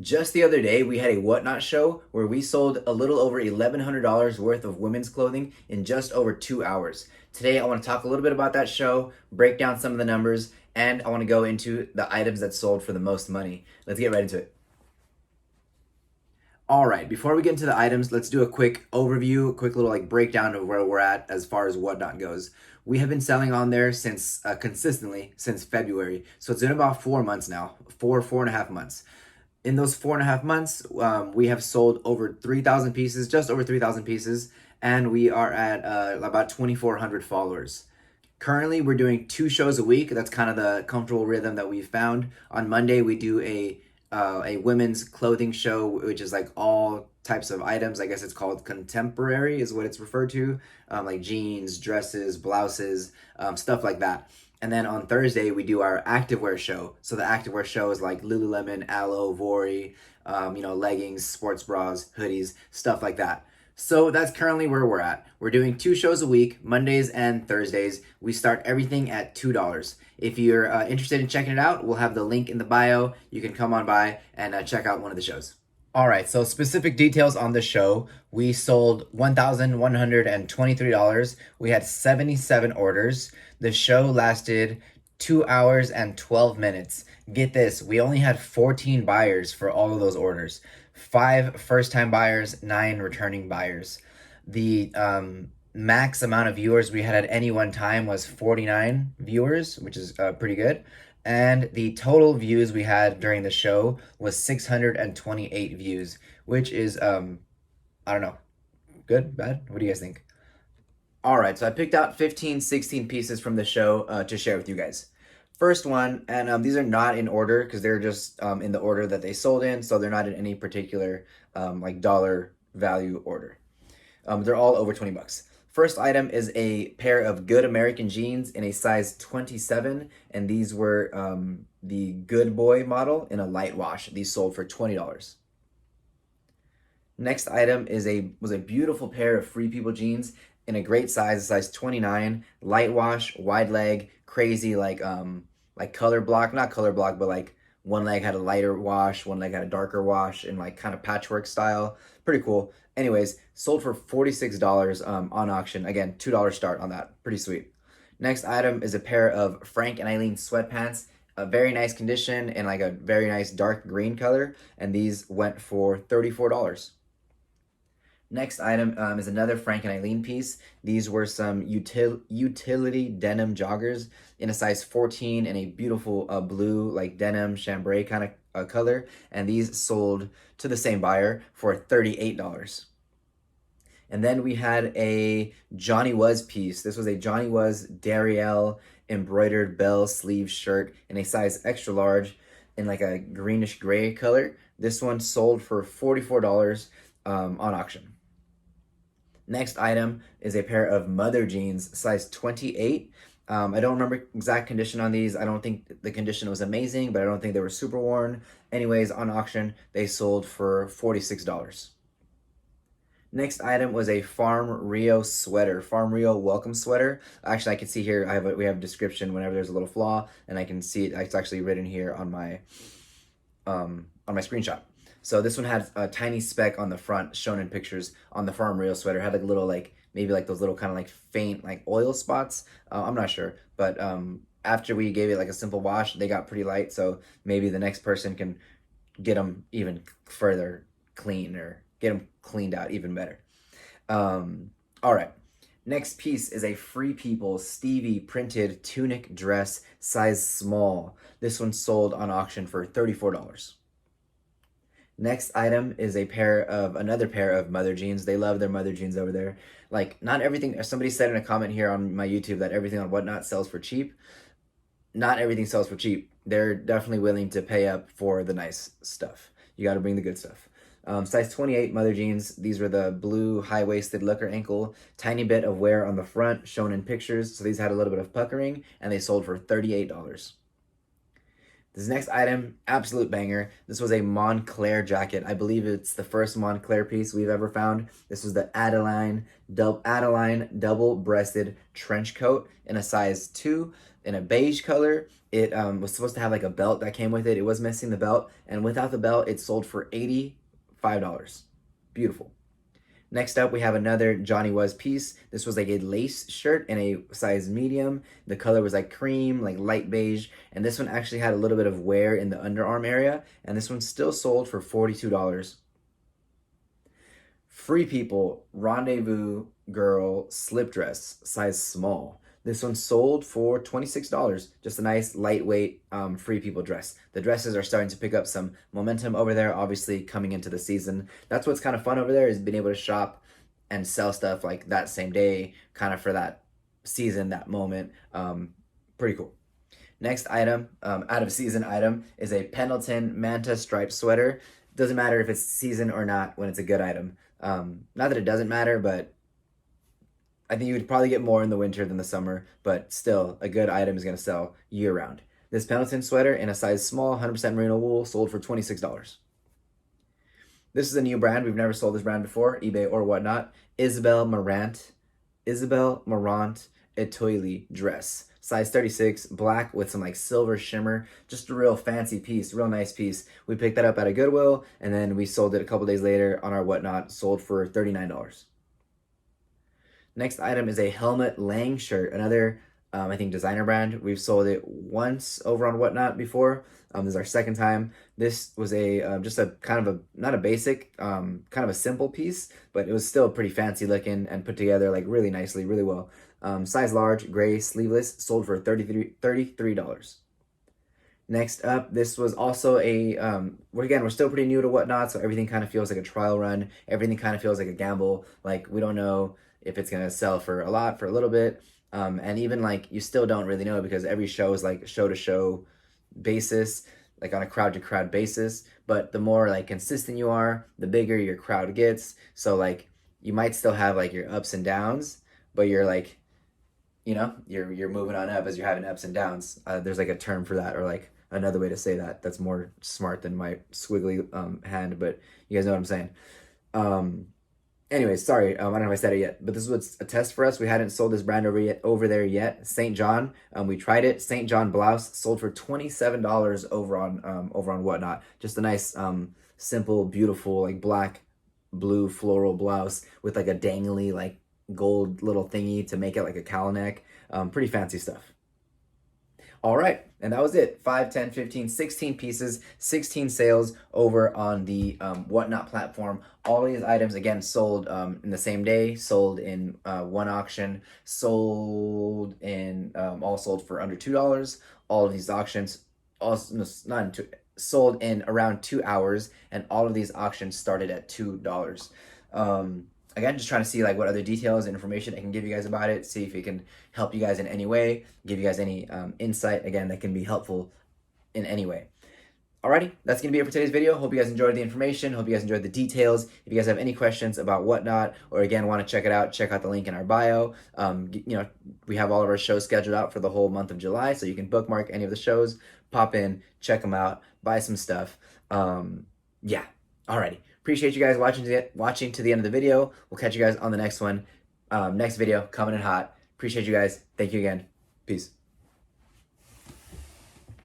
Just the other day, we had a Whatnot show where we sold a little over $1,100 worth of women's clothing in just over 2 hours. Today, I want to talk a little bit about that show, break down some of the numbers, and I want to go into the items that sold for the most money. Let's get right into it. All right, before we get into the items, let's do a quick overview, a quick little breakdown of where we're at as far as Whatnot goes. We have been selling on there since consistently since February, so it's been about 4 months now, 4.5 months. In those 4.5 months, we have sold over 3,000 pieces, just over 3,000 pieces, and we are at about 2,400 followers. Currently, we're doing 2 shows a week. That's kind of the comfortable rhythm that we've found. On Monday, we do a women's clothing show, which is like all types of items. I guess it's called contemporary, is what it's referred to, like jeans, dresses, blouses, stuff like that. And then on Thursday, we do our activewear show. So the activewear show is like Lululemon, Aloe, Vori, leggings, sports bras, hoodies, stuff like that. So that's currently where we're at. We're doing 2 shows a week, Mondays and Thursdays. We start everything at $2. If you're interested in checking it out, we'll have the link in the bio. You can come on by and check out one of the shows. All right, so specific details on the show. We sold $1,123. We had 77 orders. The show lasted 2 hours and 12 minutes. Get this, we only had 14 buyers for all of those orders. 5 first-time buyers, 9 returning buyers. The max amount of viewers we had at any one time was 49 viewers, which is pretty good. And the total views we had during the show was 628 views, which is, I don't know, good, bad? What do you guys think? All right, so I picked out 15, 16 pieces from the show to share with you guys. First one, and these are not in order because they're just in the order that they sold in, so they're not in any particular dollar value order. They're all over 20 bucks. First item is a pair of Good American jeans in a size 27, and these were the Good Boy model in a light wash. These sold for $20. Next item was a beautiful pair of Free People jeans in a great size 29, light wash, wide leg, crazy like color block, not color block, but like one leg had a lighter wash, one leg had a darker wash, and like kind of patchwork style. Pretty cool. Anyways, sold for $46 on auction. Again, $2 start on that. Pretty sweet. Next item is a pair of Frank and Eileen sweatpants. A very nice condition and like a very nice dark green color. And these went for $34. Next item is another Frank and Eileen piece. These were some utility denim joggers in a size 14 and a beautiful blue, like denim chambray kind of color. And these sold to the same buyer for $38. And then we had a Johnny Was piece. This was a Johnny Was Dariel embroidered bell sleeve shirt in a size extra large in like a greenish gray color. This one sold for $44 on auction. Next item is a pair of Mother jeans, size 28. I don't remember exact condition on these. I don't think the condition was amazing, but I don't think they were super worn. Anyways, on auction, they sold for $46. Next item was a Farm Rio sweater, Farm Rio welcome sweater. Actually, I can see here, we have a description whenever there's a little flaw, and I can see it. It's actually written here on my screenshot. So this one had a tiny speck on the front, shown in pictures on the Farm Rio sweater. It had like a little maybe like those little kind of like faint like oil spots. I'm not sure, but after we gave it like a simple wash, they got pretty light. So maybe the next person can get them even further clean or get them cleaned out even better. All right. Next piece is a Free People Stevie printed tunic dress, size small. This one sold on auction for $34. Next item is another pair of Mother jeans. They love their Mother jeans over there. Like, not everything, somebody said in a comment here on my YouTube that everything on Whatnot sells for cheap. Not everything sells for cheap. They're definitely willing to pay up for the nice stuff. You got to bring the good stuff. Size 28 Mother jeans. These were the blue high-waisted looker ankle. Tiny bit of wear on the front, shown in pictures. So these had a little bit of puckering, and they sold for $38. This next item, absolute banger. This was a Montclair jacket. I believe it's the first Montclair piece we've ever found. This was the Adeline double-breasted trench coat in a size 2 in a beige color. It was supposed to have like a belt that came with it. It was missing the belt, and without the belt, it sold for $85. Beautiful. Next up, we have another Johnny Was piece. This was like a lace shirt in a size medium. The color was like cream, like light beige. And this one actually had a little bit of wear in the underarm area. And this one still sold for $42. Free People Rendezvous Girl slip dress, size small. This one sold for $26. Just a nice lightweight Free People dress. The dresses are starting to pick up some momentum over there, obviously coming into the season. That's what's kind of fun over there, is being able to shop and sell stuff like that same day, kind of for that season, that moment. Pretty cool. Next item, out of season item, is a Pendleton Manta striped sweater. Doesn't matter if it's season or not when it's a good item. Not that it doesn't matter, but I think you would probably get more in the winter than the summer, but still, a good item is going to sell year round. This Pendleton sweater in a size small, 100% merino wool, sold for $26. This is a new brand. We've never sold this brand before, eBay or whatnot. Isabel Marant Etoile dress. Size 36, black with some like silver shimmer. Just a real fancy piece, real nice piece. We picked that up at a Goodwill, and then we sold it a couple days later on our whatnot, sold for $39. Next item is a Helmut Lang shirt, another I think designer brand. We've sold it once over on Whatnot before. This is our second time. This was a just a kind of a, not a basic, kind of a simple piece, but it was still pretty fancy looking and put together like really nicely, really well. Size large, gray, sleeveless, sold for $33. Next up, this was also a, we're still pretty new to Whatnot, so everything kind of feels like a trial run. Everything kind of feels like a gamble. Like, we don't know if it's going to sell for a lot, for a little bit. And even like, you still don't really know, because every show is like show to show basis, like on a crowd to crowd basis. But the more like consistent you are, the bigger your crowd gets. So like, you might still have like your ups and downs, but you're like, you're moving on up as you're having ups and downs. There's like a term for that, or like another way to say that that's more smart than my squiggly hand, but you guys know what I'm saying. Anyways, sorry, I don't know if I said it yet, but this was a test for us. We hadn't sold this brand over there yet. St. John, we tried it. St. John blouse sold for $27 over on Whatnot. Just a nice, simple, beautiful, like black, blue floral blouse with like a dangly, like gold little thingy to make it like a cowl neck. Pretty fancy stuff. All right, and that was it. 5, 10, 15, 16 pieces, 16 sales over on the Whatnot platform. All these items, again, sold in the same day, sold in one auction, sold in, all sold for under $2. All of these auctions, sold in around 2 hours, and all of these auctions started at $2. Again, just trying to see like what other details and information I can give you guys about it, see if it can help you guys in any way, give you guys any insight, again, that can be helpful in any way. Alrighty, that's going to be it for today's video. Hope you guys enjoyed the information. Hope you guys enjoyed the details. If you guys have any questions about Whatnot, or again, want to check it out, check out the link in our bio. We have all of our shows scheduled out for the whole month of July, so you can bookmark any of the shows, pop in, check them out, buy some stuff. Yeah, alrighty. Appreciate you guys watching to the end of the video. We'll catch you guys on the next one. Next video, coming in hot. Appreciate you guys. Thank you again. Peace.